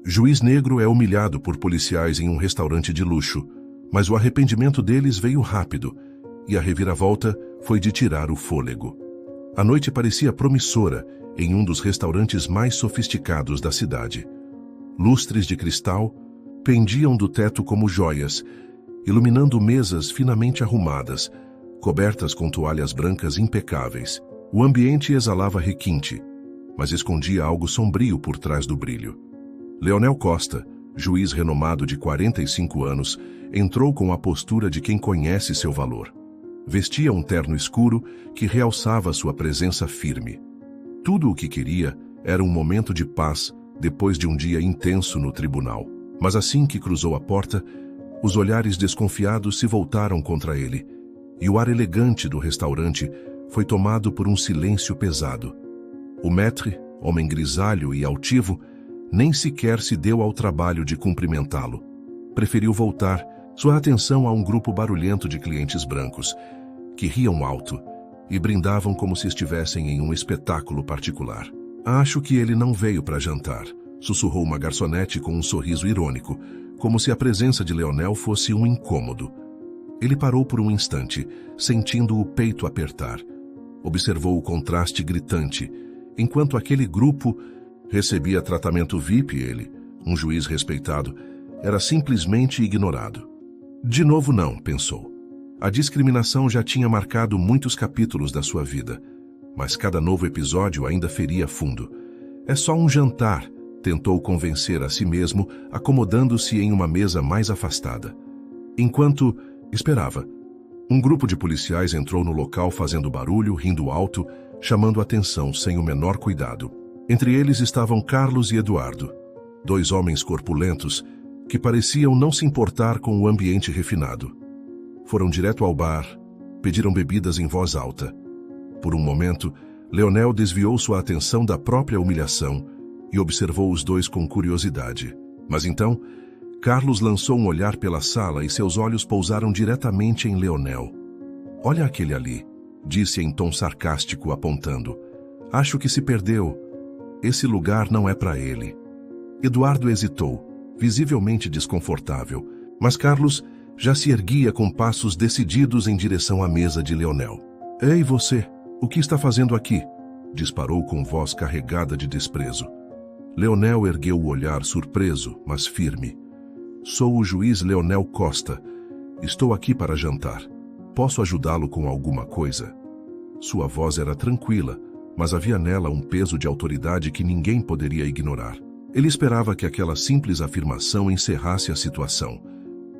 Juiz negro é humilhado por policiais em um restaurante de luxo, mas o arrependimento deles veio rápido, e a reviravolta foi de tirar o fôlego. A noite parecia promissora em um dos restaurantes mais sofisticados da cidade. Lustres de cristal pendiam do teto como joias, iluminando mesas finamente arrumadas, cobertas com toalhas brancas impecáveis. O ambiente exalava requinte, mas escondia algo sombrio por trás do brilho. Leonel Costa, juiz renomado de 45 anos, entrou com a postura de quem conhece seu valor. Vestia um terno escuro que realçava sua presença firme. Tudo o que queria era um momento de paz depois de um dia intenso no tribunal. Mas assim que cruzou a porta, os olhares desconfiados se voltaram contra ele, e o ar elegante do restaurante foi tomado por um silêncio pesado. O maître, homem grisalho e altivo, nem sequer se deu ao trabalho de cumprimentá-lo. Preferiu voltar sua atenção a um grupo barulhento de clientes brancos, que riam alto e brindavam como se estivessem em um espetáculo particular. "Acho que ele não veio para jantar", sussurrou uma garçonete com um sorriso irônico, como se a presença de Leonel fosse um incômodo. Ele parou por um instante, sentindo o peito apertar. Observou o contraste gritante. Enquanto aquele grupo recebia tratamento VIP, ele, um juiz respeitado, era simplesmente ignorado. De novo não, pensou. A discriminação já tinha marcado muitos capítulos da sua vida, mas cada novo episódio ainda feria fundo. "É só um jantar", tentou convencer a si mesmo, acomodando-se em uma mesa mais afastada. Enquanto esperava, um grupo de policiais entrou no local fazendo barulho, rindo alto, chamando atenção sem o menor cuidado. Entre eles estavam Carlos e Eduardo, dois homens corpulentos que pareciam não se importar com o ambiente refinado. Foram direto ao bar, pediram bebidas em voz alta. Por um momento, Leonel desviou sua atenção da própria humilhação e observou os dois com curiosidade. Mas então, Carlos lançou um olhar pela sala e seus olhos pousaram diretamente em Leonel. "Olha aquele ali", disse em tom sarcástico, apontando. "Acho que se perdeu. Esse lugar não é para ele." Eduardo hesitou, visivelmente desconfortável, mas Carlos já se erguia com passos decididos em direção à mesa de Leonel. "Ei, você, o que está fazendo aqui?", disparou com voz carregada de desprezo. Leonel ergueu o olhar surpreso, mas firme. "Sou o juiz Leonel Costa. Estou aqui para jantar. Posso ajudá-lo com alguma coisa?" Sua voz era tranquila, mas havia nela um peso de autoridade que ninguém poderia ignorar. Ele esperava que aquela simples afirmação encerrasse a situação.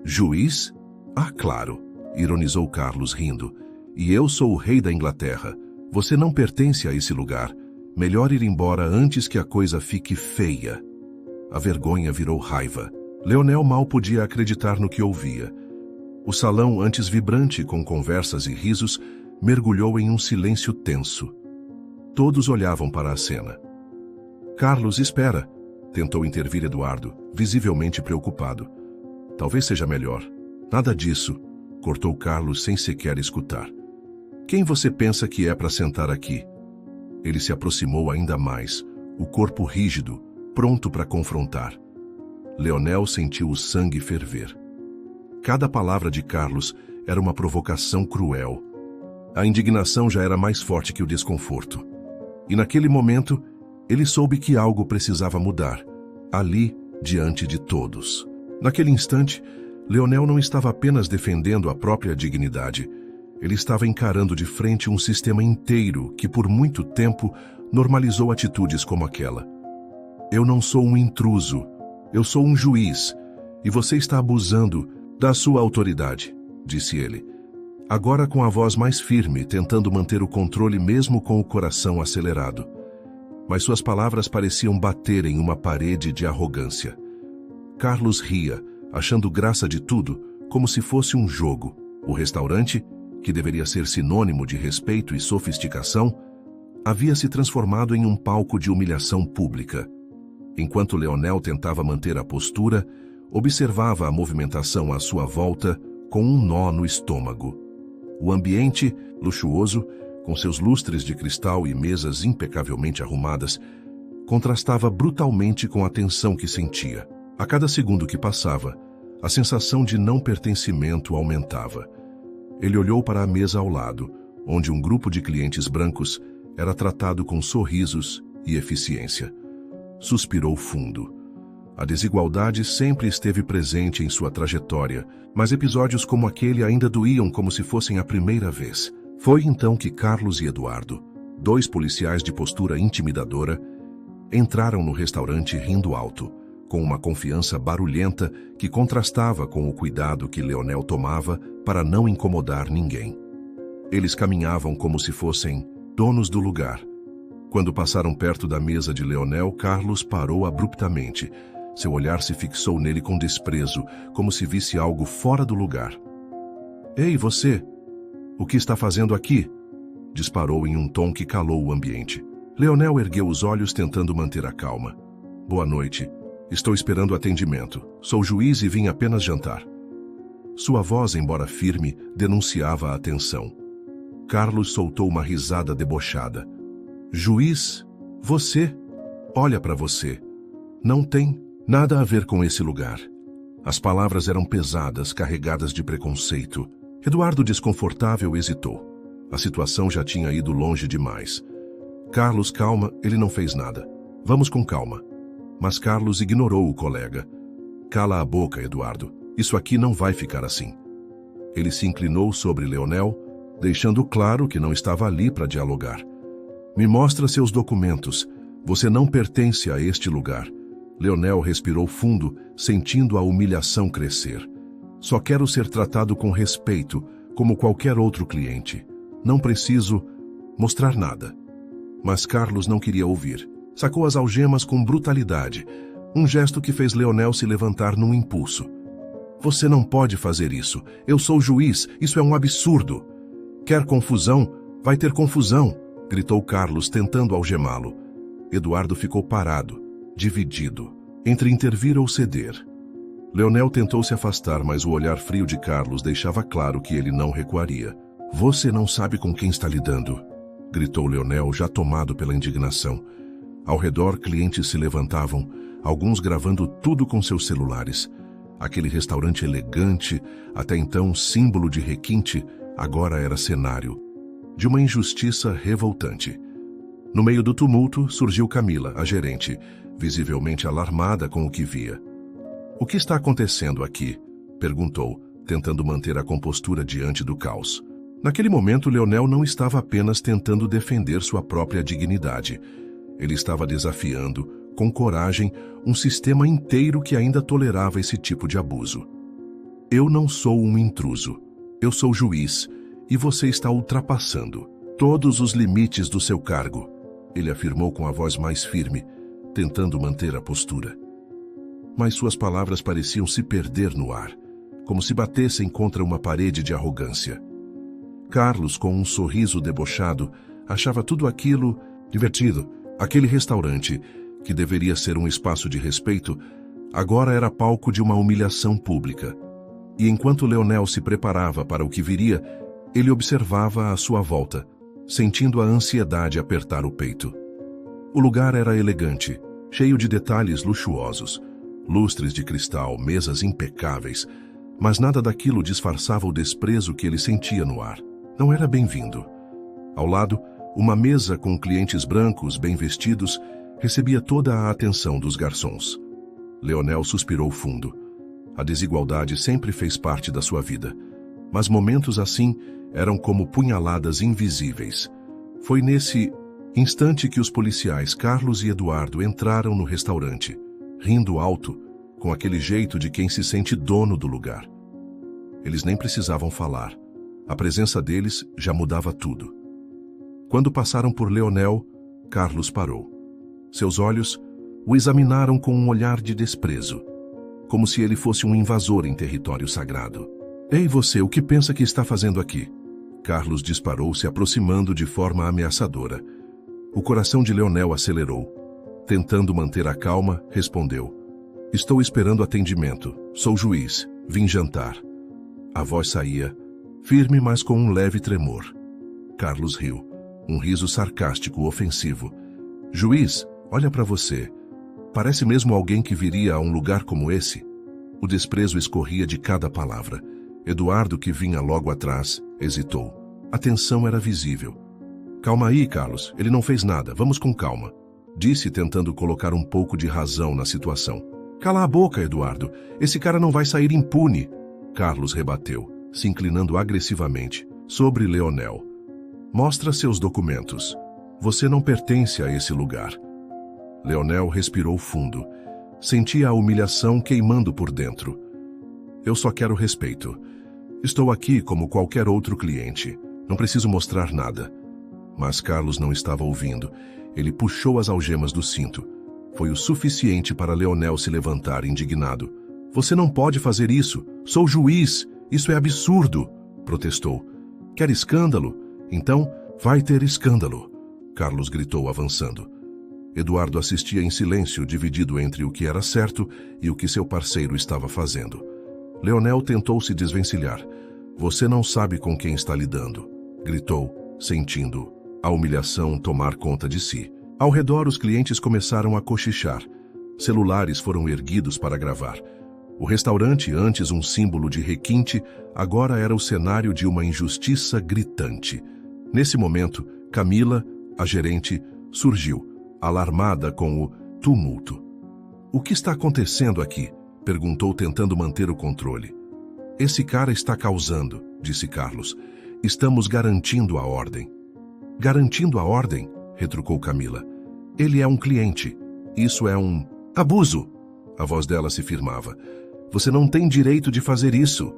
"Juiz? Ah, claro", ironizou Carlos rindo. "E eu sou o rei da Inglaterra. Você não pertence a esse lugar. Melhor ir embora antes que a coisa fique feia." A vergonha virou raiva. Leonel mal podia acreditar no que ouvia. O salão, antes vibrante com conversas e risos, mergulhou em um silêncio tenso. Todos olhavam para a cena. "Carlos, espera", tentou intervir Eduardo, visivelmente preocupado. "Talvez seja melhor." "Nada disso", cortou Carlos sem sequer escutar. "Quem você pensa que é para sentar aqui?" Ele se aproximou ainda mais, o corpo rígido, pronto para confrontar. Leonel sentiu o sangue ferver. Cada palavra de Carlos era uma provocação cruel. A indignação já era mais forte que o desconforto. E naquele momento, ele soube que algo precisava mudar, ali, diante de todos. Naquele instante, Leonel não estava apenas defendendo a própria dignidade. Ele estava encarando de frente um sistema inteiro que, por muito tempo, normalizou atitudes como aquela. "Eu não sou um intruso. Eu sou um juiz. E você está abusando da sua autoridade", disse ele. Agora com a voz mais firme, tentando manter o controle mesmo com o coração acelerado. Mas suas palavras pareciam bater em uma parede de arrogância. Carlos ria, achando graça de tudo, como se fosse um jogo. O restaurante, que deveria ser sinônimo de respeito e sofisticação, havia se transformado em um palco de humilhação pública. Enquanto Leonel tentava manter a postura, observava a movimentação à sua volta com um nó no estômago. O ambiente, luxuoso, com seus lustres de cristal e mesas impecavelmente arrumadas, contrastava brutalmente com a tensão que sentia. A cada segundo que passava, a sensação de não pertencimento aumentava. Ele olhou para a mesa ao lado, onde um grupo de clientes brancos era tratado com sorrisos e eficiência. Suspirou fundo. A desigualdade sempre esteve presente em sua trajetória, mas episódios como aquele ainda doíam como se fossem a primeira vez. Foi então que Carlos e Eduardo, dois policiais de postura intimidadora, entraram no restaurante rindo alto, com uma confiança barulhenta que contrastava com o cuidado que Leonel tomava para não incomodar ninguém. Eles caminhavam como se fossem donos do lugar. Quando passaram perto da mesa de Leonel, Carlos parou abruptamente. Seu olhar se fixou nele com desprezo, como se visse algo fora do lugar. "Ei, você! O que está fazendo aqui?" disparou em um tom que calou o ambiente. Leonel ergueu os olhos tentando manter a calma. "Boa noite. Estou esperando atendimento. Sou juiz e vim apenas jantar." Sua voz, embora firme, denunciava a tensão. Carlos soltou uma risada debochada. "Juiz? Você? Olha para você. Não tem nada a ver com esse lugar." As palavras eram pesadas, carregadas de preconceito. Eduardo, desconfortável, hesitou. A situação já tinha ido longe demais. "Carlos, calma, ele não fez nada. Vamos com calma." Mas Carlos ignorou o colega. "Cala a boca, Eduardo. Isso aqui não vai ficar assim." Ele se inclinou sobre Leonel, deixando claro que não estava ali para dialogar. "Me mostra seus documentos. Você não pertence a este lugar." Leonel respirou fundo, sentindo a humilhação crescer. "Só quero ser tratado com respeito, como qualquer outro cliente. Não preciso mostrar nada." Mas Carlos não queria ouvir. Sacou as algemas com brutalidade, um gesto que fez Leonel se levantar num impulso. "Você não pode fazer isso. Eu sou juiz. Isso é um absurdo." "Quer confusão? Vai ter confusão!" gritou Carlos, tentando algemá-lo. Eduardo ficou parado, dividido, entre intervir ou ceder. Leonel tentou se afastar, mas o olhar frio de Carlos deixava claro que ele não recuaria. "Você não sabe com quem está lidando!" gritou Leonel, já tomado pela indignação. Ao redor, clientes se levantavam, alguns gravando tudo com seus celulares. Aquele restaurante elegante, até então símbolo de requinte, agora era cenário de uma injustiça revoltante. No meio do tumulto, surgiu Camila, a gerente, visivelmente alarmada com o que via. "O que está acontecendo aqui?" perguntou, tentando manter a compostura diante do caos. Naquele momento, Leonel não estava apenas tentando defender sua própria dignidade. Ele estava desafiando, com coragem, um sistema inteiro que ainda tolerava esse tipo de abuso. "Eu não sou um intruso. Eu sou juiz, e você está ultrapassando todos os limites do seu cargo", ele afirmou com a voz mais firme, tentando manter a postura. Mas suas palavras pareciam se perder no ar, como se batessem contra uma parede de arrogância. Carlos, com um sorriso debochado, achava tudo aquilo divertido. Aquele restaurante, que deveria ser um espaço de respeito, agora era palco de uma humilhação pública. E enquanto Leonel se preparava para o que viria, ele observava à sua volta, sentindo a ansiedade apertar o peito. O lugar era elegante, cheio de detalhes luxuosos, lustres de cristal, mesas impecáveis, mas nada daquilo disfarçava o desprezo que ele sentia no ar. Não era bem-vindo. Ao lado, uma mesa com clientes brancos, bem vestidos, recebia toda a atenção dos garçons. Leonel suspirou fundo. A desigualdade sempre fez parte da sua vida, mas momentos assim eram como punhaladas invisíveis. Foi nesse instante que os policiais Carlos e Eduardo entraram no restaurante, rindo alto, com aquele jeito de quem se sente dono do lugar. Eles nem precisavam falar. A presença deles já mudava tudo. Quando passaram por Leonel, Carlos parou. Seus olhos o examinaram com um olhar de desprezo, como se ele fosse um invasor em território sagrado. "Ei, você, o que pensa que está fazendo aqui?" Carlos disparou, se aproximando de forma ameaçadora. O coração de Leonel acelerou. Tentando manter a calma, respondeu: "Estou esperando atendimento. Sou juiz. Vim jantar." A voz saía, firme, mas com um leve tremor. Carlos riu, um riso sarcástico, ofensivo. "Juiz, Olha para você. Parece mesmo alguém que viria a um lugar como esse? O desprezo escorria de cada palavra. Eduardo, que vinha logo atrás, hesitou. A tensão era visível. Calma aí, Carlos. Ele não fez nada. Vamos com calma. Disse, tentando colocar um pouco de razão na situação. Cala a boca, Eduardo. Esse cara não vai sair impune. Carlos rebateu, se inclinando agressivamente, sobre Leonel. Mostra seus documentos. Você não pertence a esse lugar. Leonel respirou fundo. Sentia a humilhação queimando por dentro. Eu só quero respeito. Estou aqui como qualquer outro cliente. Não preciso mostrar nada. Mas Carlos não estava ouvindo. Ele puxou as algemas do cinto. Foi o suficiente para Leonel se levantar indignado. Você não pode fazer isso. Sou juiz. Isso é absurdo, protestou. Quer escândalo? Então, vai ter escândalo, Carlos gritou avançando. Eduardo assistia em silêncio, dividido entre o que era certo e o que seu parceiro estava fazendo. Leonel tentou se desvencilhar. Você não sabe com quem está lidando, gritou, sentindo a humilhação tomar conta de si. Ao redor, os clientes começaram a cochichar. Celulares foram erguidos para gravar. O restaurante, antes um símbolo de requinte, agora era o cenário de uma injustiça gritante. Nesse momento, Camila, a gerente, surgiu, alarmada com o tumulto. O que está acontecendo aqui? Perguntou, tentando manter o controle. Esse cara está causando, disse Carlos. Estamos garantindo a ordem. Garantindo a ordem? Retrucou Camila. Ele é um cliente. Isso é um abuso. A voz dela se firmava. Você não tem direito de fazer isso.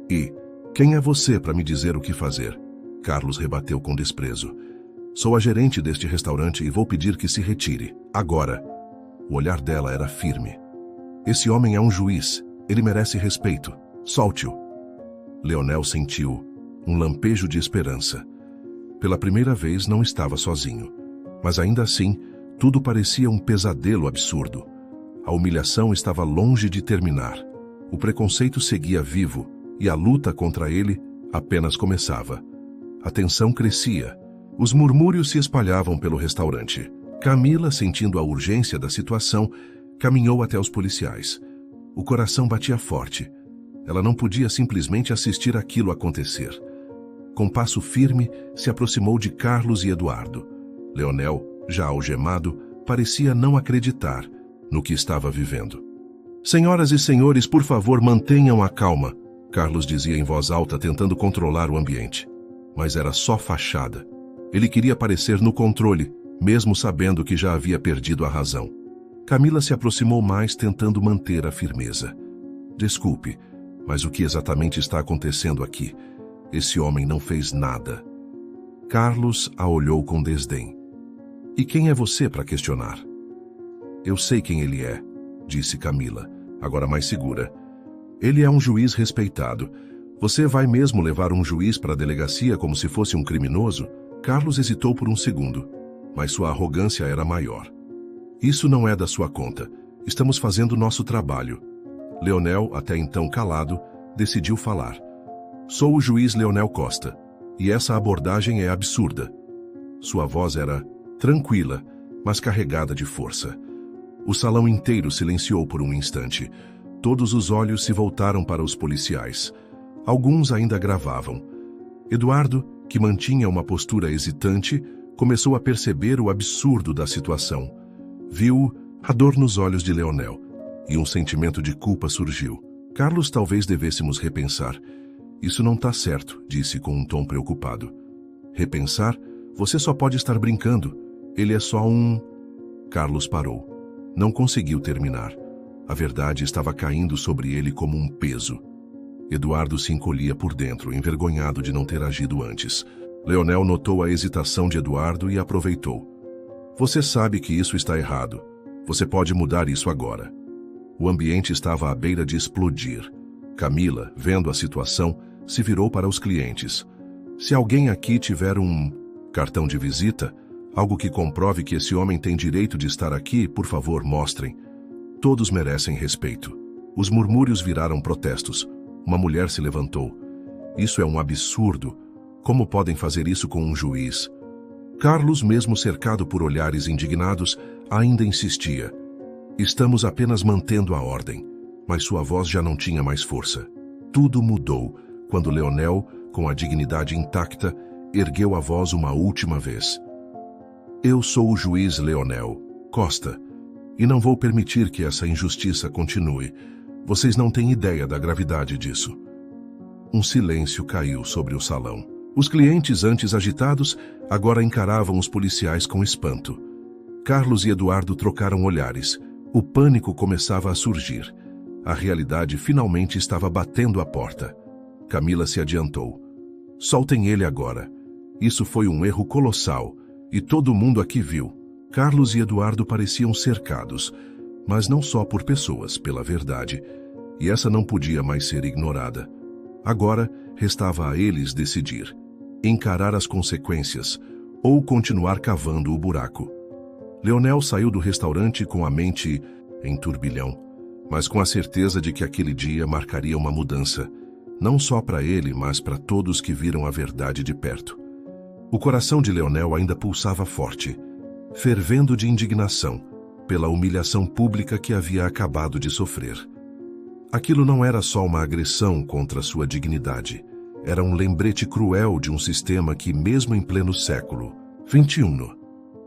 E quem é você para me dizer o que fazer? Carlos rebateu com desprezo. Sou a gerente deste restaurante e vou pedir que se retire. Agora. O olhar dela era firme. Esse homem é um juiz. Ele merece respeito. Solte-o. Leonel sentiu um lampejo de esperança. Pela primeira vez não estava sozinho. Mas ainda assim, tudo parecia um pesadelo absurdo. A humilhação estava longe de terminar. O preconceito seguia vivo e a luta contra ele apenas começava. A tensão crescia. Os murmúrios se espalhavam pelo restaurante. Camila, sentindo a urgência da situação, caminhou até os policiais. O coração batia forte. Ela não podia simplesmente assistir aquilo acontecer. Com passo firme, se aproximou de Carlos e Eduardo. Leonel, já algemado, parecia não acreditar no que estava vivendo. Senhoras e senhores, por favor, mantenham a calma, Carlos dizia em voz alta, tentando controlar o ambiente. Mas era só fachada. Ele queria parecer no controle, mesmo sabendo que já havia perdido a razão. Camila se aproximou mais, tentando manter a firmeza. Desculpe, mas o que exatamente está acontecendo aqui? Esse homem não fez nada. Carlos a olhou com desdém. E quem é você para questionar? Eu sei quem ele é, disse Camila, agora mais segura. Ele é um juiz respeitado. Você vai mesmo levar um juiz para a delegacia como se fosse um criminoso? Carlos hesitou por um segundo, mas sua arrogância era maior. Isso não é da sua conta. Estamos fazendo nosso trabalho. Leonel, até então calado, decidiu falar. Sou o juiz Leonel Costa, e essa abordagem é absurda. Sua voz era tranquila, mas carregada de força. O salão inteiro silenciou por um instante. Todos os olhos se voltaram para os policiais. Alguns ainda gravavam. Eduardo, que mantinha uma postura hesitante, começou a perceber o absurdo da situação. Viu a dor nos olhos de Leonel, e um sentimento de culpa surgiu. Carlos, talvez devêssemos repensar. Isso não está certo, disse com um tom preocupado. Repensar? Você só pode estar brincando. Ele é só um... Carlos parou. Não conseguiu terminar. A verdade estava caindo sobre ele como um peso. Eduardo se encolhia por dentro, envergonhado de não ter agido antes. Leonel notou a hesitação de Eduardo e aproveitou. Você sabe que isso está errado. Você pode mudar isso agora. O ambiente estava à beira de explodir. Camila, vendo a situação, se virou para os clientes. Se alguém aqui tiver um cartão de visita, algo que comprove que esse homem tem direito de estar aqui, por favor, mostrem. Todos merecem respeito. Os murmúrios viraram protestos. Uma mulher se levantou. Isso é um absurdo. Como podem fazer isso com um juiz? Carlos, mesmo cercado por olhares indignados, ainda insistia. Estamos apenas mantendo a ordem. Mas sua voz já não tinha mais força. Tudo mudou quando Leonel, com a dignidade intacta, ergueu a voz uma última vez. Eu sou o juiz Leonel Costa, e não vou permitir que essa injustiça continue. Vocês não têm ideia da gravidade disso. Um silêncio caiu sobre o salão. Os clientes, antes agitados, agora encaravam os policiais com espanto. Carlos e Eduardo trocaram olhares. O pânico começava a surgir. A realidade finalmente estava batendo à porta. Camila se adiantou. Soltem ele agora. Isso foi um erro colossal, e todo mundo aqui viu. Carlos e Eduardo pareciam cercados, mas não só por pessoas, pela verdade, e essa não podia mais ser ignorada. Agora, restava a eles decidir, encarar as consequências, ou continuar cavando o buraco. Leonel saiu do restaurante com a mente em turbilhão, mas com a certeza de que aquele dia marcaria uma mudança, não só para ele, mas para todos que viram a verdade de perto. O coração de Leonel ainda pulsava forte, fervendo de indignação pela humilhação pública que havia acabado de sofrer. Aquilo não era só uma agressão contra sua dignidade, era um lembrete cruel de um sistema que, mesmo em pleno século XXI,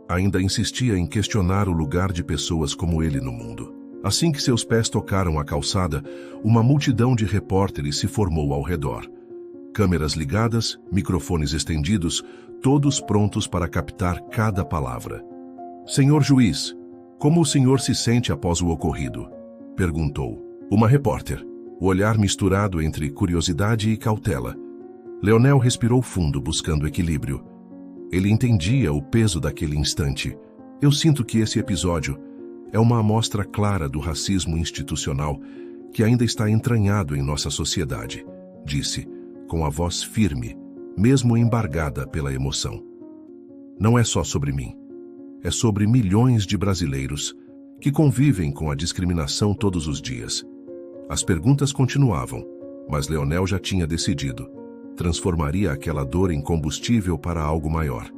ainda insistia em questionar o lugar de pessoas como ele no mundo. Assim que seus pés tocaram a calçada, uma multidão de repórteres se formou ao redor. Câmeras ligadas, microfones estendidos, todos prontos para captar cada palavra. Senhor juiz, como o senhor se sente após o ocorrido? Perguntou. Uma repórter, o olhar misturado entre curiosidade e cautela. Leonel respirou fundo, buscando equilíbrio. Ele entendia o peso daquele instante. Eu sinto que esse episódio é uma amostra clara do racismo institucional que ainda está entranhado em nossa sociedade, disse, com a voz firme, mesmo embargada pela emoção. Não é só sobre mim. É sobre milhões de brasileiros que convivem com a discriminação todos os dias. As perguntas continuavam, mas Leonel já tinha decidido. Transformaria aquela dor em combustível para algo maior.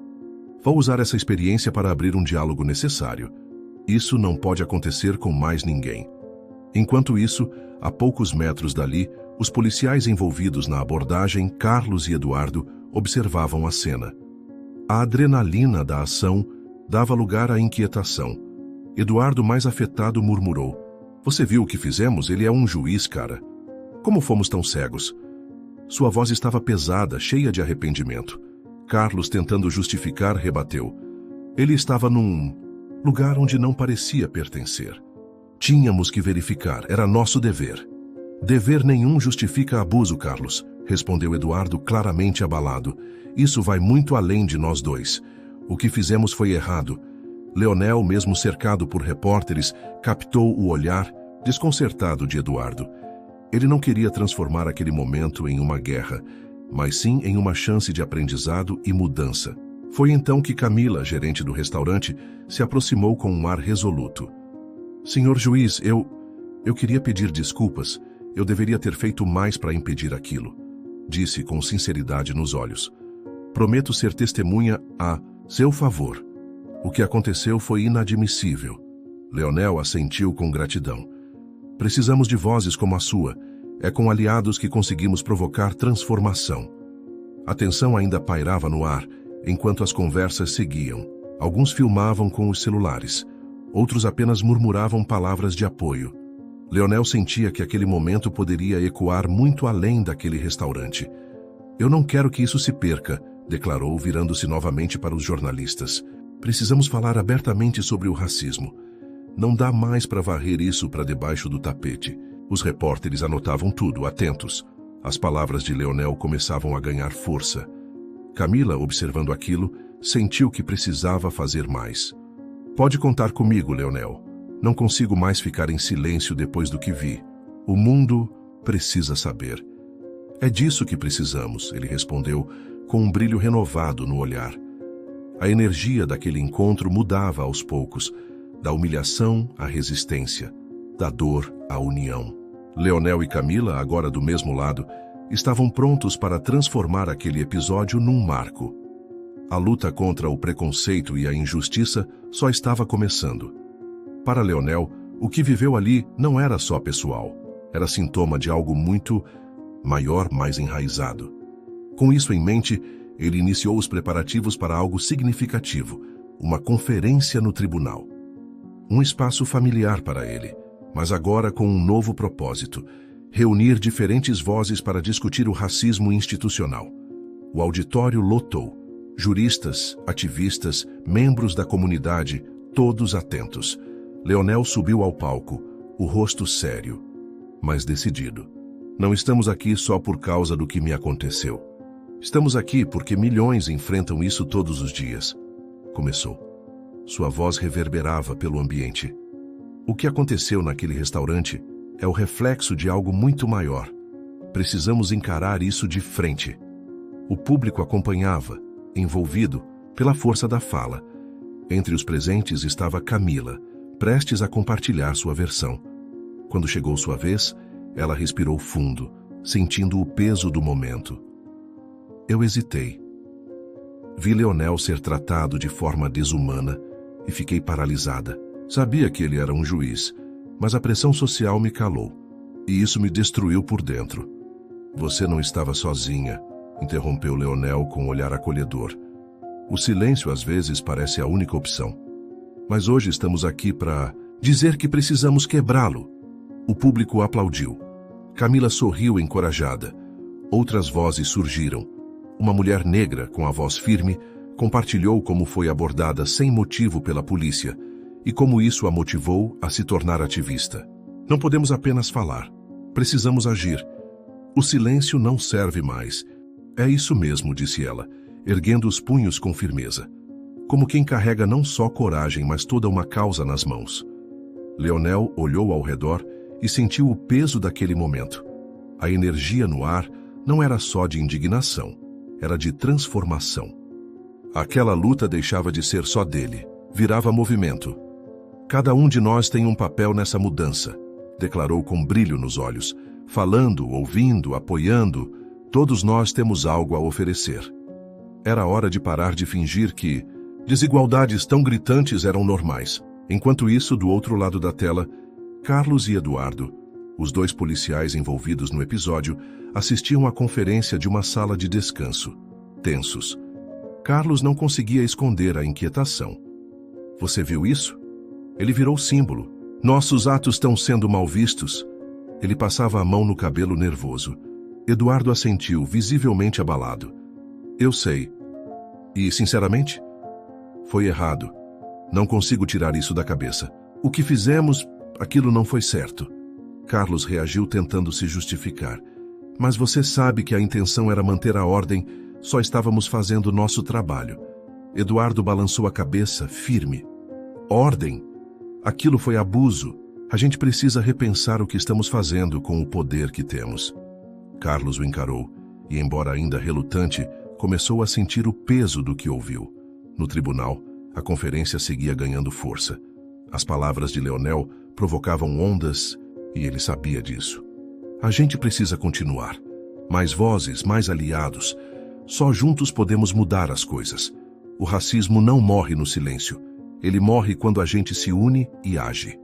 Vou usar essa experiência para abrir um diálogo necessário. Isso não pode acontecer com mais ninguém. Enquanto isso, a poucos metros dali, os policiais envolvidos na abordagem, Carlos e Eduardo, observavam a cena. A adrenalina da ação dava lugar à inquietação. Eduardo, mais afetado, murmurou. Você viu o que fizemos? Ele é um juiz, cara. Como fomos tão cegos? Sua voz estava pesada, cheia de arrependimento. Carlos, tentando justificar, rebateu. Ele estava num lugar onde não parecia pertencer. Tínhamos que verificar, era nosso dever. Dever nenhum justifica abuso, Carlos, respondeu Eduardo, claramente abalado. Isso vai muito além de nós dois. O que fizemos foi errado. Leonel, mesmo cercado por repórteres, captou o olhar desconcertado de Eduardo. Ele não queria transformar aquele momento em uma guerra, mas sim em uma chance de aprendizado e mudança. Foi então que Camila, gerente do restaurante, se aproximou com um ar resoluto. Senhor juiz, eu queria pedir desculpas. Eu deveria ter feito mais para impedir aquilo, disse com sinceridade nos olhos. Prometo ser testemunha a seu favor. O que aconteceu foi inadmissível. Leonel assentiu com gratidão. Precisamos de vozes como a sua. É com aliados que conseguimos provocar transformação. A tensão ainda pairava no ar, enquanto as conversas seguiam. Alguns filmavam com os celulares. Outros apenas murmuravam palavras de apoio. Leonel sentia que aquele momento poderia ecoar muito além daquele restaurante. Eu não quero que isso se perca, declarou, virando-se novamente para os jornalistas. Precisamos falar abertamente sobre o racismo. Não dá mais para varrer isso para debaixo do tapete. Os repórteres anotavam tudo, atentos. As palavras de Leonel começavam a ganhar força. Camila, observando aquilo, sentiu que precisava fazer mais. Pode contar comigo, Leonel. Não consigo mais ficar em silêncio depois do que vi. O mundo precisa saber. É disso que precisamos, ele respondeu, com um brilho renovado no olhar. A energia daquele encontro mudava aos poucos, da humilhação à resistência, da dor à união. Leonel e Camila, agora do mesmo lado, estavam prontos para transformar aquele episódio num marco. A luta contra o preconceito e a injustiça só estava começando. Para Leonel, o que viveu ali não era só pessoal. Era sintoma de algo muito maior, mais enraizado. Com isso em mente, ele iniciou os preparativos para algo significativo, uma conferência no tribunal. Um espaço familiar para ele, mas agora com um novo propósito: reunir diferentes vozes para discutir o racismo institucional. O auditório lotou. Juristas, ativistas, membros da comunidade, todos atentos. Leonel subiu ao palco, o rosto sério, mas decidido. Não estamos aqui só por causa do que me aconteceu. Estamos aqui porque milhões enfrentam isso todos os dias. Começou. Sua voz reverberava pelo ambiente. O que aconteceu naquele restaurante é o reflexo de algo muito maior. Precisamos encarar isso de frente. O público acompanhava, envolvido pela força da fala. Entre os presentes estava Camila, prestes a compartilhar sua versão. Quando chegou sua vez, ela respirou fundo, sentindo o peso do momento. Eu hesitei. Vi Leonel ser tratado de forma desumana e fiquei paralisada. Sabia que ele era um juiz, mas a pressão social me calou, e isso me destruiu por dentro. Você não estava sozinha, interrompeu Leonel com um olhar acolhedor. O silêncio às vezes parece a única opção. Mas hoje estamos aqui para dizer que precisamos quebrá-lo. O público aplaudiu. Camila sorriu encorajada. Outras vozes surgiram. Uma mulher negra, com a voz firme, compartilhou como foi abordada sem motivo pela polícia e como isso a motivou a se tornar ativista. Não podemos apenas falar. Precisamos agir. O silêncio não serve mais. É isso mesmo, disse ela, erguendo os punhos com firmeza, como quem carrega não só coragem, mas toda uma causa nas mãos. Leonel olhou ao redor e sentiu o peso daquele momento. A energia no ar não era só de indignação, era de transformação. Aquela luta deixava de ser só dele, virava movimento. Cada um de nós tem um papel nessa mudança, declarou com brilho nos olhos, falando, ouvindo, apoiando. Todos nós temos algo a oferecer. Era hora de parar de fingir que desigualdades tão gritantes eram normais. Enquanto isso, do outro lado da tela, Carlos e Eduardo, os dois policiais envolvidos no episódio, assistiam à conferência de uma sala de descanso, tensos. Carlos não conseguia esconder a inquietação. Você viu isso? Ele virou símbolo. Nossos atos estão sendo mal vistos. Ele passava a mão no cabelo nervoso. Eduardo assentiu, visivelmente abalado. Eu sei. E, sinceramente, foi errado. Não consigo tirar isso da cabeça. O que fizemos, aquilo não foi certo. Carlos reagiu tentando se justificar. Mas você sabe que a intenção era manter a ordem, só estávamos fazendo nosso trabalho. Eduardo balançou a cabeça, firme. Ordem? Aquilo foi abuso. A gente precisa repensar o que estamos fazendo com o poder que temos. Carlos o encarou e, embora ainda relutante, começou a sentir o peso do que ouviu. No tribunal, a conferência seguia ganhando força. As palavras de Leonel provocavam ondas e ele sabia disso. A gente precisa continuar. Mais vozes, mais aliados. Só juntos podemos mudar as coisas. O racismo não morre no silêncio. Ele morre quando a gente se une e age.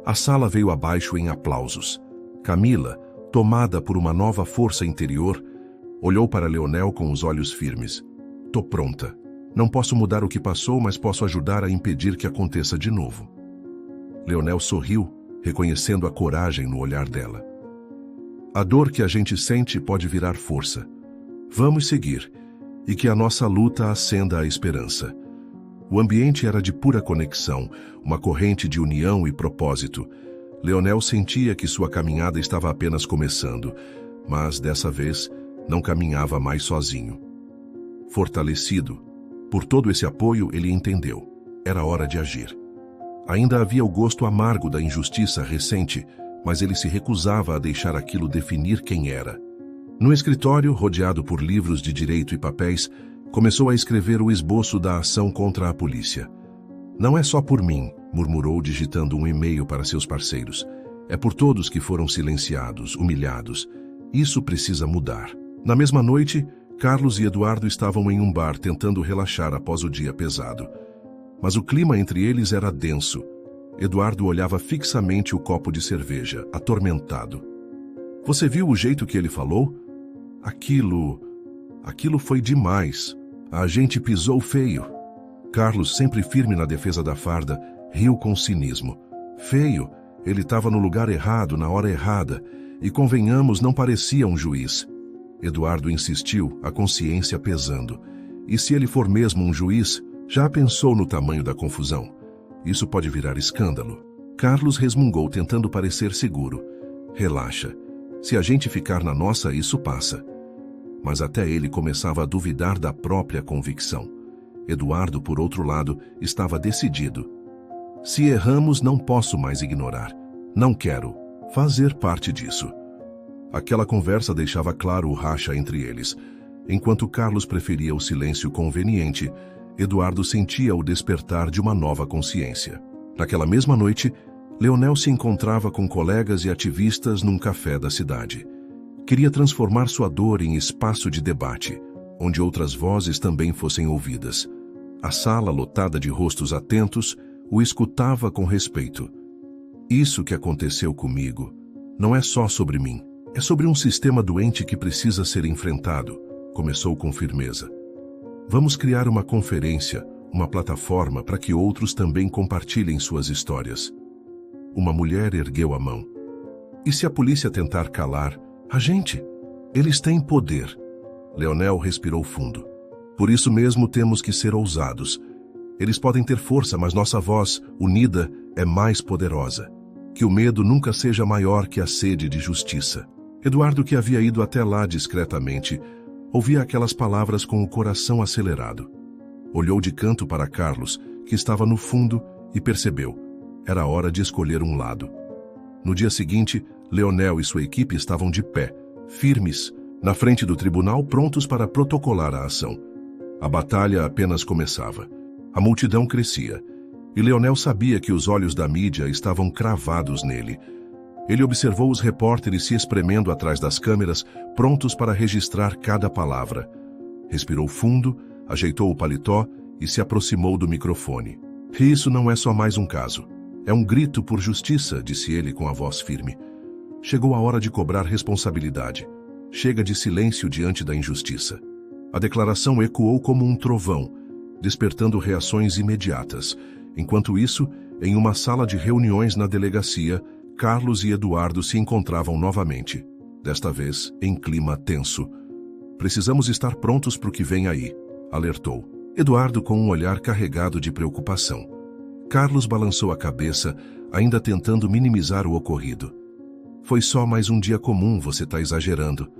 A sala veio abaixo em aplausos. Camila, tomada por uma nova força interior, olhou para Leonel com os olhos firmes. Tô pronta. Não posso mudar o que passou, mas posso ajudar a impedir que aconteça de novo. Leonel sorriu, reconhecendo a coragem no olhar dela. A dor que a gente sente pode virar força. Vamos seguir, e que a nossa luta acenda a esperança. O ambiente era de pura conexão, uma corrente de união e propósito. Leonel sentia que sua caminhada estava apenas começando, mas, dessa vez, não caminhava mais sozinho. Fortalecido por todo esse apoio, ele entendeu. Era hora de agir. Ainda havia o gosto amargo da injustiça recente, mas ele se recusava a deixar aquilo definir quem era. No escritório, rodeado por livros de direito e papéis, começou a escrever o esboço da ação contra a polícia. Não é só por mim, murmurou digitando um e-mail para seus parceiros. É por todos que foram silenciados, humilhados. Isso precisa mudar. Na mesma noite, Carlos e Eduardo estavam em um bar tentando relaxar após o dia pesado. Mas o clima entre eles era denso. Eduardo olhava fixamente o copo de cerveja, atormentado. Você viu o jeito que ele falou? Aquilo foi demais. A gente pisou feio. Carlos, sempre firme na defesa da farda, riu com cinismo. Feio, ele estava no lugar errado, na hora errada, e convenhamos, não parecia um juiz. Eduardo insistiu, a consciência pesando. E se ele for mesmo um juiz, já pensou no tamanho da confusão? Isso pode virar escândalo. Carlos resmungou, tentando parecer seguro. Relaxa. Se a gente ficar na nossa, isso passa. Mas até ele começava a duvidar da própria convicção. Eduardo, por outro lado, estava decidido. Se erramos, não posso mais ignorar. Não quero fazer parte disso. Aquela conversa deixava claro o racha entre eles. Enquanto Carlos preferia o silêncio conveniente, Eduardo sentia o despertar de uma nova consciência. Naquela mesma noite, Leonel se encontrava com colegas e ativistas num café da cidade. Queria transformar sua dor em espaço de debate, onde outras vozes também fossem ouvidas. A sala, lotada de rostos atentos, o escutava com respeito. Isso que aconteceu comigo não é só sobre mim, é sobre um sistema doente que precisa ser enfrentado, começou com firmeza. Vamos criar uma conferência, uma plataforma para que outros também compartilhem suas histórias. Uma mulher ergueu a mão. E se a polícia tentar calar a gente? Eles têm poder. Leonel respirou fundo. Por isso mesmo temos que ser ousados. Eles podem ter força, mas nossa voz, unida, é mais poderosa. Que o medo nunca seja maior que a sede de justiça. Eduardo, que havia ido até lá discretamente, ouvia aquelas palavras com o coração acelerado. Olhou de canto para Carlos, que estava no fundo, e percebeu. Era hora de escolher um lado. No dia seguinte, Leonel e sua equipe estavam de pé, firmes, na frente do tribunal, prontos para protocolar a ação. A batalha apenas começava. A multidão crescia, e Leonel sabia que os olhos da mídia estavam cravados nele. Ele observou os repórteres se espremendo atrás das câmeras, prontos para registrar cada palavra. Respirou fundo, ajeitou o paletó e se aproximou do microfone. Isso não é só mais um caso. É um grito por justiça, disse ele com a voz firme. Chegou a hora de cobrar responsabilidade. Chega de silêncio diante da injustiça. A declaração ecoou como um trovão, despertando reações imediatas. Enquanto isso, em uma sala de reuniões na delegacia, Carlos e Eduardo se encontravam novamente, desta vez em clima tenso. Precisamos estar prontos para o que vem aí, alertou. Eduardo com um olhar carregado de preocupação. Carlos balançou a cabeça, ainda tentando minimizar o ocorrido. Foi só mais um dia comum, você está exagerando.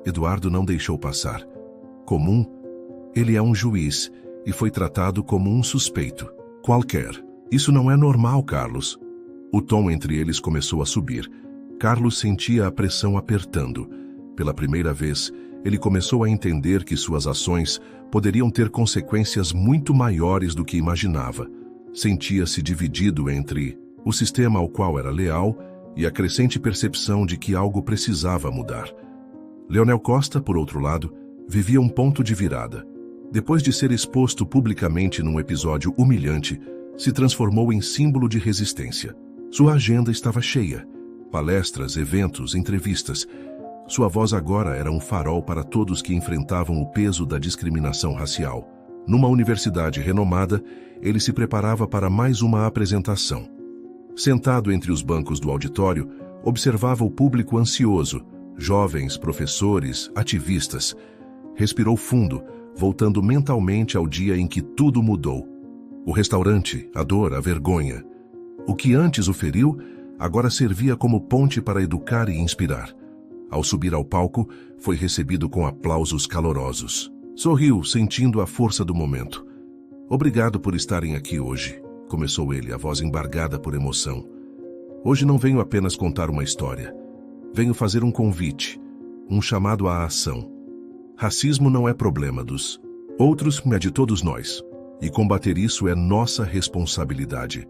Eduardo não deixou passar. Comum? Ele é um juiz e foi tratado como um suspeito. Qualquer. Isso não é normal, Carlos. O tom entre eles começou a subir. Carlos sentia a pressão apertando. Pela primeira vez, ele começou a entender que suas ações poderiam ter consequências muito maiores do que imaginava. Sentia-se dividido entre o sistema ao qual era leal e a crescente percepção de que algo precisava mudar. Leonel Costa, por outro lado, vivia um ponto de virada. Depois de ser exposto publicamente num episódio humilhante, se transformou em símbolo de resistência. Sua agenda estava cheia. Palestras, eventos, entrevistas. Sua voz agora era um farol para todos que enfrentavam o peso da discriminação racial. Numa universidade renomada, ele se preparava para mais uma apresentação. Sentado entre os bancos do auditório, observava o público ansioso, jovens, professores, ativistas. Respirou fundo, voltando mentalmente ao dia em que tudo mudou. O restaurante, a dor, a vergonha. O que antes o feriu, agora servia como ponte para educar e inspirar. Ao subir ao palco, foi recebido com aplausos calorosos. Sorriu, sentindo a força do momento. Obrigado por estarem aqui hoje, começou ele, a voz embargada por emoção. Hoje não venho apenas contar uma história. Venho fazer um convite, um chamado à ação. Racismo não é problema dos outros, mas de todos nós. E combater isso é nossa responsabilidade.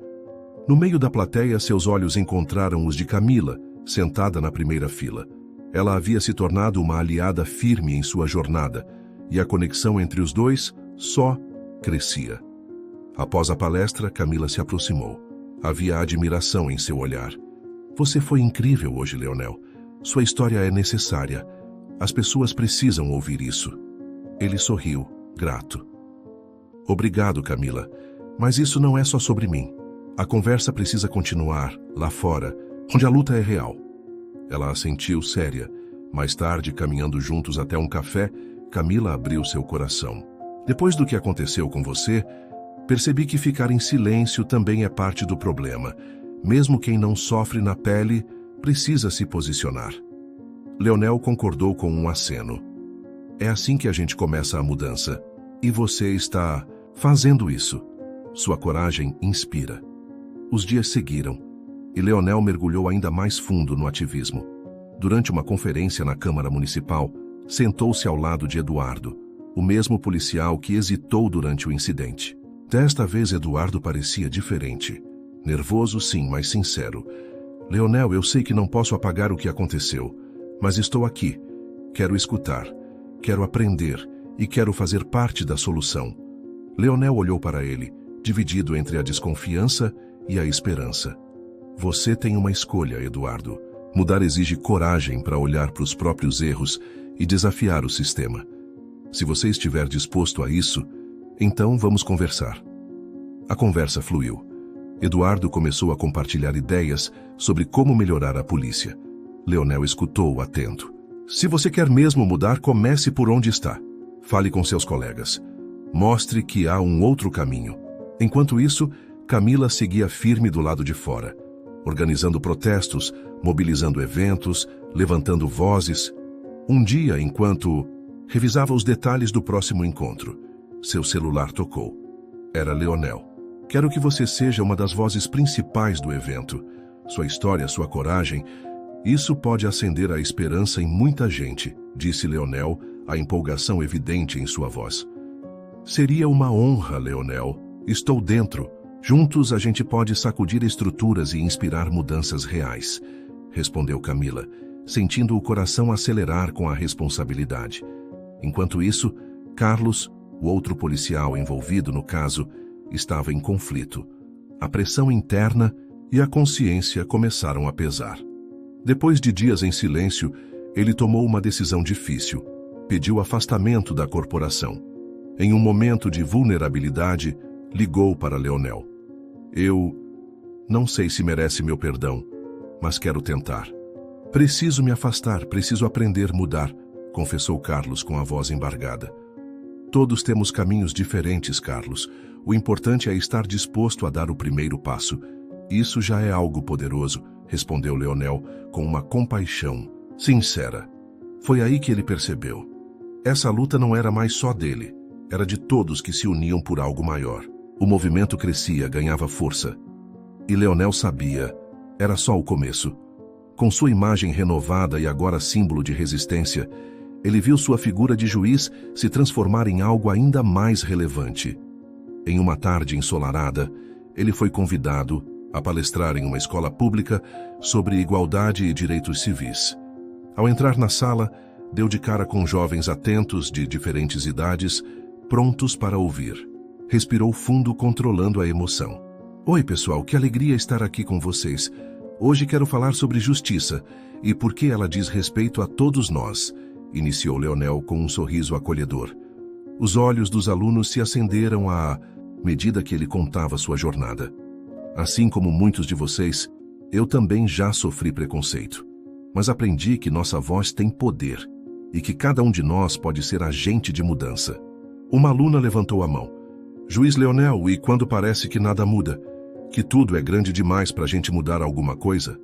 No meio da plateia, seus olhos encontraram os de Camila, sentada na primeira fila. Ela havia se tornado uma aliada firme em sua jornada, e a conexão entre os dois só crescia. Após a palestra, Camila se aproximou. Havia admiração em seu olhar. Você foi incrível hoje, Leonel. Sua história é necessária. As pessoas precisam ouvir isso. Ele sorriu, grato. Obrigado, Camila. Mas isso não é só sobre mim. A conversa precisa continuar, lá fora, onde a luta é real. Ela assentiu séria. Mais tarde, caminhando juntos até um café, Camila abriu seu coração. Depois do que aconteceu com você, percebi que ficar em silêncio também é parte do problema. Mesmo quem não sofre na pele, precisa se posicionar. Leonel concordou com um aceno. É assim que a gente começa a mudança. E você está fazendo isso. Sua coragem inspira. Os dias seguiram, e Leonel mergulhou ainda mais fundo no ativismo. Durante uma conferência na Câmara Municipal, sentou-se ao lado de Eduardo, o mesmo policial que hesitou durante o incidente. Desta vez, Eduardo parecia diferente. Nervoso, sim, mas sincero. Leonel, eu sei que não posso apagar o que aconteceu, mas estou aqui. Quero escutar, quero aprender e quero fazer parte da solução. Leonel olhou para ele, dividido entre a desconfiança e a esperança. Você tem uma escolha, Eduardo. Mudar exige coragem para olhar para os próprios erros e desafiar o sistema. Se você estiver disposto a isso, então vamos conversar. A conversa fluiu. Eduardo começou a compartilhar ideias sobre como melhorar a polícia. Leonel escutou atento. Se você quer mesmo mudar, comece por onde está. Fale com seus colegas. Mostre que há um outro caminho. Enquanto isso, Camila seguia firme do lado de fora, organizando protestos, mobilizando eventos, levantando vozes. Um dia, enquanto revisava os detalhes do próximo encontro, seu celular tocou. Era Leonel. Quero que você seja uma das vozes principais do evento. Sua história, sua coragem, isso pode acender a esperança em muita gente, disse Leonel, a empolgação evidente em sua voz. Seria uma honra, Leonel. Estou dentro. Juntos a gente pode sacudir estruturas e inspirar mudanças reais, respondeu Camila, sentindo o coração acelerar com a responsabilidade. Enquanto isso, Carlos, o outro policial envolvido no caso, estava em conflito. A pressão interna e a consciência começaram a pesar. Depois de dias em silêncio, ele tomou uma decisão difícil. Pediu afastamento da corporação. Em um momento de vulnerabilidade, ligou para Leonel. Eu não sei se merece meu perdão, mas quero tentar. Preciso me afastar, preciso aprender a mudar, confessou Carlos com a voz embargada. Todos temos caminhos diferentes, Carlos. O importante é estar disposto a dar o primeiro passo. Isso já é algo poderoso, respondeu Leonel com uma compaixão sincera. Foi aí que ele percebeu. Essa luta não era mais só dele, era de todos que se uniam por algo maior. O movimento crescia, ganhava força. E Leonel sabia, era só o começo. Com sua imagem renovada e agora símbolo de resistência, ele viu sua figura de juiz se transformar em algo ainda mais relevante. Em uma tarde ensolarada, ele foi convidado a palestrar em uma escola pública sobre igualdade e direitos civis. Ao entrar na sala, deu de cara com jovens atentos de diferentes idades, prontos para ouvir. Respirou fundo, controlando a emoção. Oi, pessoal, que alegria estar aqui com vocês. Hoje quero falar sobre justiça e por que ela diz respeito a todos nós, iniciou Leonel com um sorriso acolhedor. Os olhos dos alunos se acenderam à medida que ele contava sua jornada. Assim como muitos de vocês, eu também já sofri preconceito. Mas aprendi que nossa voz tem poder e que cada um de nós pode ser agente de mudança. Uma aluna levantou a mão. Juiz Leonel, e quando parece que nada muda, que tudo é grande demais para a gente mudar alguma coisa?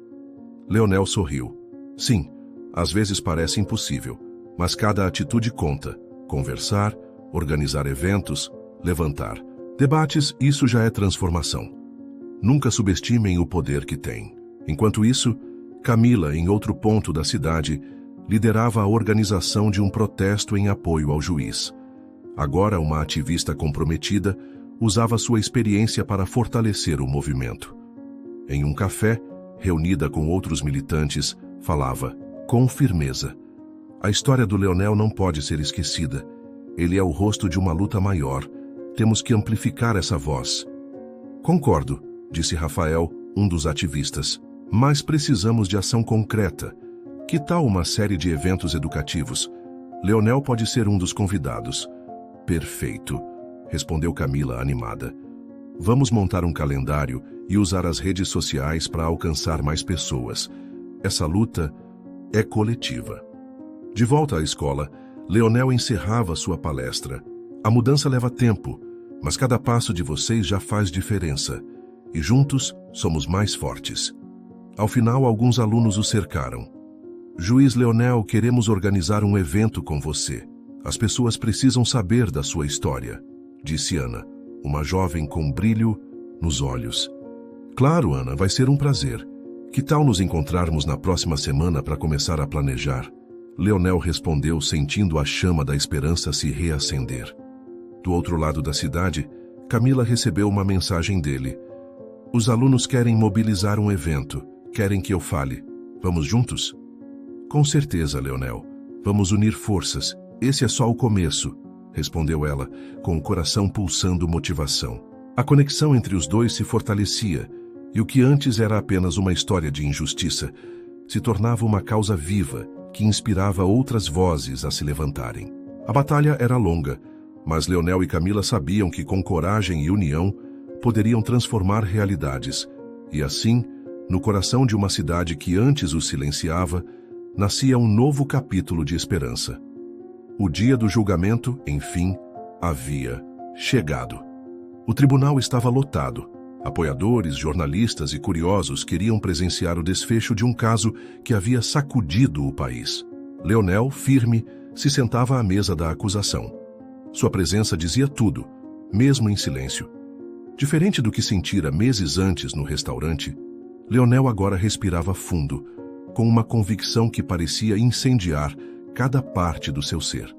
Leonel sorriu. Sim, às vezes parece impossível, mas cada atitude conta. Conversar, organizar eventos, levantar debates, isso já é transformação. Nunca subestimem o poder que tem. Enquanto isso, Camila, em outro ponto da cidade, liderava a organização de um protesto em apoio ao juiz. Agora, uma ativista comprometida usava sua experiência para fortalecer o movimento. Em um café, reunida com outros militantes, falava, com firmeza: a história do Leonel não pode ser esquecida. Ele é o rosto de uma luta maior. Temos que amplificar essa voz. Concordo, disse Rafael, um dos ativistas. Mas precisamos de ação concreta. Que tal uma série de eventos educativos? Leonel pode ser um dos convidados. Perfeito, respondeu Camila animada. Vamos montar um calendário e usar as redes sociais para alcançar mais pessoas. Essa luta é coletiva. De volta à escola, Leonel encerrava sua palestra. A mudança leva tempo, mas cada passo de vocês já faz diferença. E juntos somos mais fortes. Ao final, alguns alunos o cercaram. Juiz Leonel, queremos organizar um evento com você. As pessoas precisam saber da sua história, disse Ana, uma jovem com brilho nos olhos. Claro, Ana, vai ser um prazer. Que tal nos encontrarmos na próxima semana para começar a planejar? Leonel respondeu, sentindo a chama da esperança se reacender. Do outro lado da cidade, Camila recebeu uma mensagem dele. Os alunos querem mobilizar um evento. Querem que eu fale. Vamos juntos? Com certeza, Leonel. Vamos unir forças. Esse é só o começo, respondeu ela, com o coração pulsando motivação. A conexão entre os dois se fortalecia, e o que antes era apenas uma história de injustiça, se tornava uma causa viva que inspirava outras vozes a se levantarem. A batalha era longa, mas Leonel e Camila sabiam que com coragem e união poderiam transformar realidades, e assim, no coração de uma cidade que antes os silenciava, nascia um novo capítulo de esperança. O dia do julgamento, enfim, havia chegado. O tribunal estava lotado. Apoiadores, jornalistas e curiosos queriam presenciar o desfecho de um caso que havia sacudido o país. Leonel, firme, se sentava à mesa da acusação. Sua presença dizia tudo, mesmo em silêncio. Diferente do que sentira meses antes no restaurante, Leonel agora respirava fundo, com uma convicção que parecia incendiar cada parte do seu ser.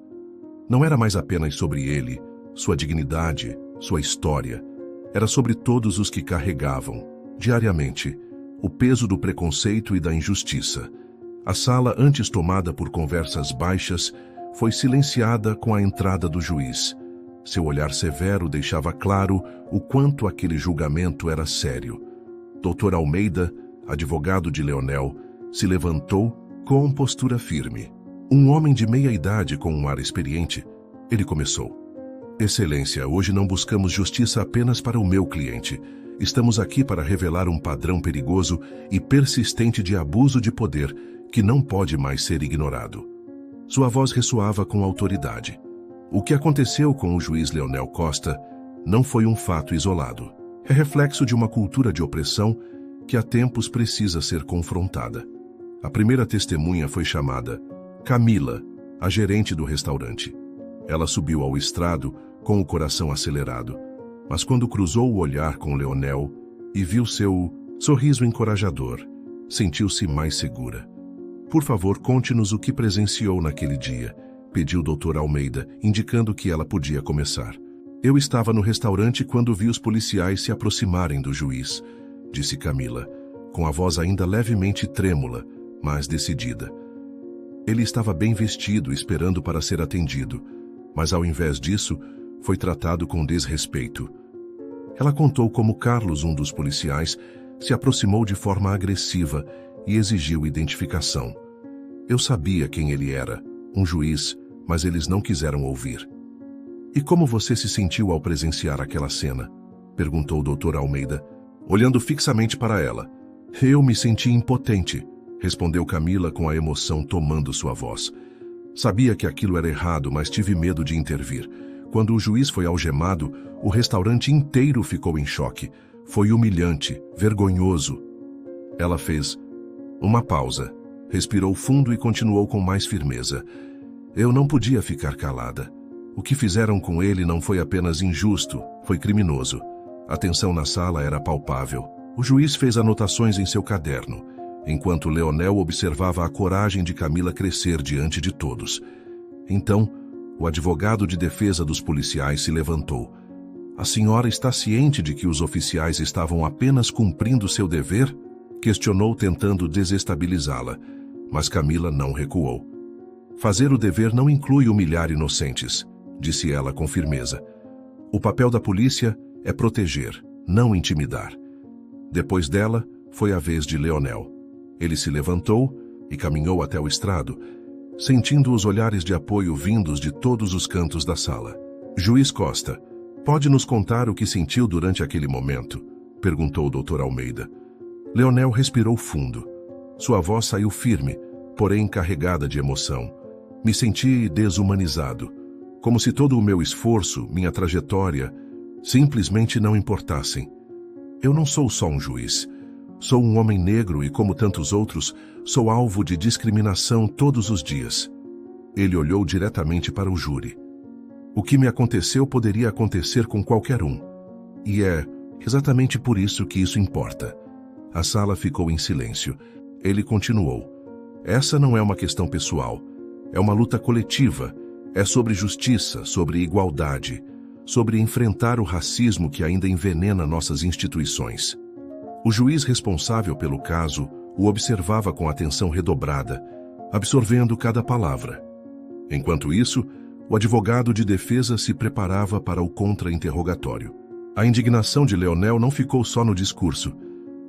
Não era mais apenas sobre ele, sua dignidade, sua história. Era sobre todos os que carregavam, diariamente, o peso do preconceito e da injustiça. A sala, antes tomada por conversas baixas, foi silenciada com a entrada do juiz. Seu olhar severo deixava claro o quanto aquele julgamento era sério. Dr. Almeida, advogado de Leonel, se levantou com postura firme. Um homem de meia idade com um ar experiente, ele começou. Excelência, hoje não buscamos justiça apenas para o meu cliente. Estamos aqui para revelar um padrão perigoso e persistente de abuso de poder que não pode mais ser ignorado. Sua voz ressoava com autoridade. O que aconteceu com o juiz Leonel Costa não foi um fato isolado. É reflexo de uma cultura de opressão que há tempos precisa ser confrontada. A primeira testemunha foi chamada Camila, a gerente do restaurante. Ela subiu ao estrado com o coração acelerado, mas quando cruzou o olhar com Leonel e viu seu sorriso encorajador, sentiu-se mais segura. Por favor, conte-nos o que presenciou naquele dia, pediu o Dr. Almeida, indicando que ela podia começar. Eu estava no restaurante quando vi os policiais se aproximarem do juiz, disse Camila, com a voz ainda levemente trêmula, mas decidida. Ele estava bem vestido, esperando para ser atendido, mas ao invés disso, foi tratado com desrespeito. Ela contou como Carlos, um dos policiais, se aproximou de forma agressiva e exigiu identificação. Eu sabia quem ele era, um juiz, mas eles não quiseram ouvir. E como você se sentiu ao presenciar aquela cena? Perguntou o Dr. Almeida, olhando fixamente para ela. Eu me senti impotente, respondeu Camila com a emoção tomando sua voz. Sabia que aquilo era errado, mas tive medo de intervir. Quando o juiz foi algemado, o restaurante inteiro ficou em choque. Foi humilhante, vergonhoso. Ela fez uma pausa, respirou fundo e continuou com mais firmeza. Eu não podia ficar calada. O que fizeram com ele não foi apenas injusto, foi criminoso. A tensão na sala era palpável. O juiz fez anotações em seu caderno, enquanto Leonel observava a coragem de Camila crescer diante de todos. Então, o advogado de defesa dos policiais se levantou. A senhora está ciente de que os oficiais estavam apenas cumprindo seu dever? Questionou, tentando desestabilizá-la, mas Camila não recuou. Fazer o dever não inclui humilhar inocentes, disse ela com firmeza. O papel da polícia é proteger, não intimidar. Depois dela, foi a vez de Leonel. Ele se levantou e caminhou até o estrado, sentindo os olhares de apoio vindos de todos os cantos da sala. Juiz Costa, pode nos contar o que sentiu durante aquele momento? Perguntou o Dr. Almeida. Leonel respirou fundo. Sua voz saiu firme, porém carregada de emoção. Me senti desumanizado, como se todo o meu esforço, minha trajetória, simplesmente não importassem. Eu não sou só um juiz. Sou um homem negro e, como tantos outros, sou alvo de discriminação todos os dias. Ele olhou diretamente para o júri. O que me aconteceu poderia acontecer com qualquer um. E é exatamente por isso que isso importa. A sala ficou em silêncio. Ele continuou. Essa não é uma questão pessoal. É uma luta coletiva. É sobre justiça, sobre igualdade, sobre enfrentar o racismo que ainda envenena nossas instituições. O juiz responsável pelo caso o observava com atenção redobrada, absorvendo cada palavra. Enquanto isso, o advogado de defesa se preparava para o contra-interrogatório. A indignação de Leonel não ficou só no discurso.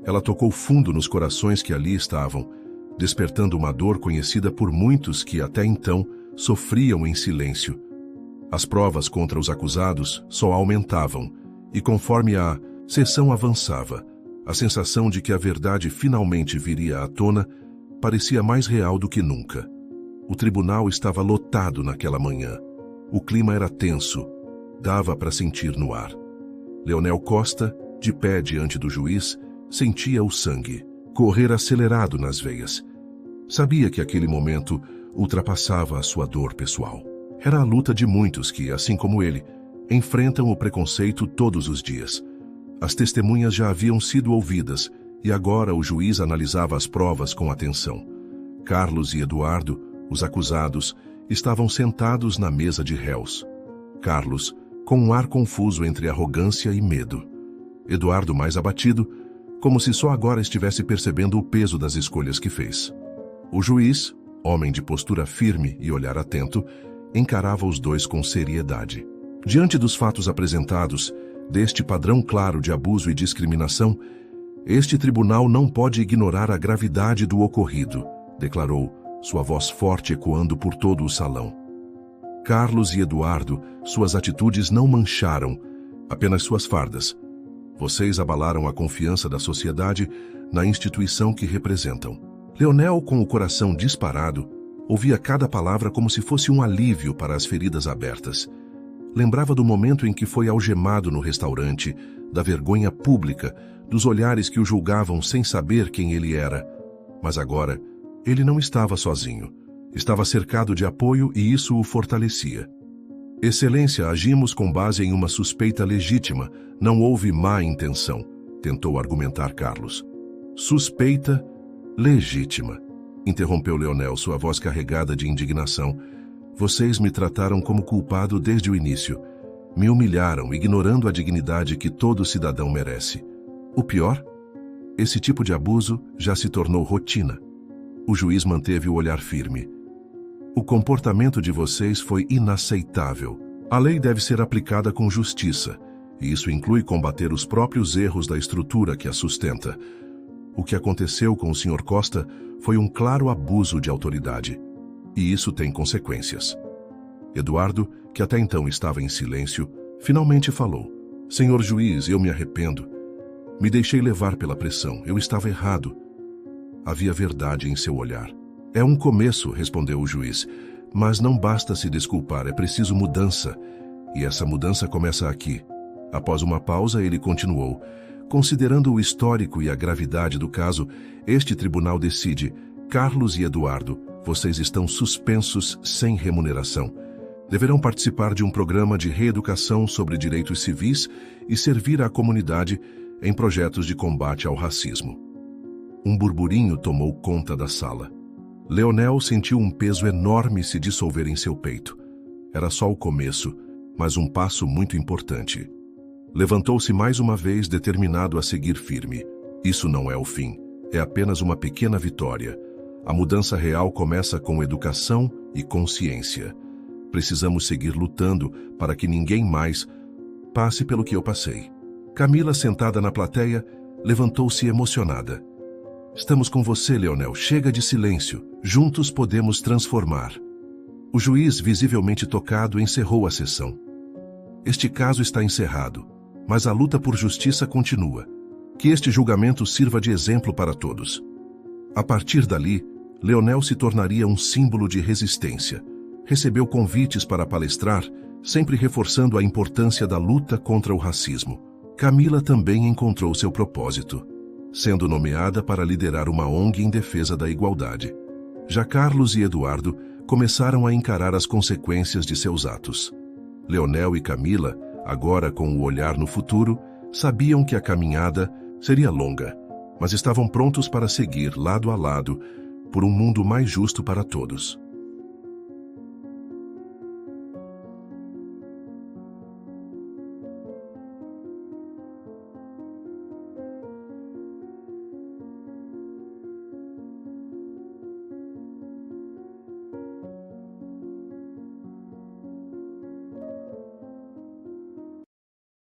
Ela tocou fundo nos corações que ali estavam, despertando uma dor conhecida por muitos que até então sofriam em silêncio. As provas contra os acusados só aumentavam, e conforme a sessão avançava, a sensação de que a verdade finalmente viria à tona parecia mais real do que nunca. O tribunal estava lotado naquela manhã. O clima era tenso, dava para sentir no ar. Leonel Costa, de pé diante do juiz, sentia o sangue correr acelerado nas veias. Sabia que aquele momento ultrapassava a sua dor pessoal. Era a luta de muitos que, assim como ele, enfrentam o preconceito todos os dias. As testemunhas já haviam sido ouvidas e agora o juiz analisava as provas com atenção. Carlos e Eduardo, os acusados, estavam sentados na mesa de réus. Carlos, com um ar confuso entre arrogância e medo. Eduardo mais abatido, como se só agora estivesse percebendo o peso das escolhas que fez. O juiz, homem de postura firme e olhar atento, encarava os dois com seriedade. Diante dos fatos apresentados, deste padrão claro de abuso e discriminação, este tribunal não pode ignorar a gravidade do ocorrido, declarou, sua voz forte ecoando por todo o salão. Carlos e Eduardo, suas atitudes não mancharam, apenas suas fardas. Vocês abalaram a confiança da sociedade na instituição que representam. Leonel, com o coração disparado, ouvia cada palavra como se fosse um alívio para as feridas abertas. Lembrava do momento em que foi algemado no restaurante, da vergonha pública, dos olhares que o julgavam sem saber quem ele era. Mas agora, ele não estava sozinho. Estava cercado de apoio e isso o fortalecia. Excelência, agimos com base em uma suspeita legítima. Não houve má intenção, tentou argumentar Carlos. Suspeita legítima, interrompeu Leonel, sua voz carregada de indignação. Vocês me trataram como culpado desde o início. Me humilharam, ignorando a dignidade que todo cidadão merece. O pior? Esse tipo de abuso já se tornou rotina. O juiz manteve o olhar firme. O comportamento de vocês foi inaceitável. A lei deve ser aplicada com justiça, e isso inclui combater os próprios erros da estrutura que a sustenta. O que aconteceu com o Sr. Costa foi um claro abuso de autoridade, e isso tem consequências. Eduardo, que até então estava em silêncio, finalmente falou. Senhor juiz, eu me arrependo. Me deixei levar pela pressão, eu estava errado. Havia verdade em seu olhar. É um começo, respondeu o juiz, mas não basta se desculpar, é preciso mudança. E essa mudança começa aqui. Após uma pausa, ele continuou. Considerando o histórico e a gravidade do caso, este tribunal decide, Carlos e Eduardo, vocês estão suspensos sem remuneração. Deverão participar de um programa de reeducação sobre direitos civis e servir à comunidade em projetos de combate ao racismo. Um burburinho tomou conta da sala. Leonel sentiu um peso enorme se dissolver em seu peito. Era só o começo, mas um passo muito importante. Levantou-se mais uma vez, determinado a seguir firme. Isso não é o fim, é apenas uma pequena vitória. A mudança real começa com educação e consciência. Precisamos seguir lutando para que ninguém mais passe pelo que eu passei. Camila, sentada na plateia, levantou-se emocionada. Estamos com você, Leonel. Chega de silêncio. Juntos podemos transformar. O juiz, visivelmente tocado, encerrou a sessão. Este caso está encerrado, mas a luta por justiça continua. Que este julgamento sirva de exemplo para todos. A partir dali, Leonel se tornaria um símbolo de resistência. Recebeu convites para palestrar, sempre reforçando a importância da luta contra o racismo. Camila também encontrou seu propósito, sendo nomeada para liderar uma ONG em defesa da igualdade. Já Carlos e Eduardo começaram a encarar as consequências de seus atos. Leonel e Camila, agora com o olhar no futuro, sabiam que a caminhada seria longa, mas estavam prontos para seguir lado a lado por um mundo mais justo para todos.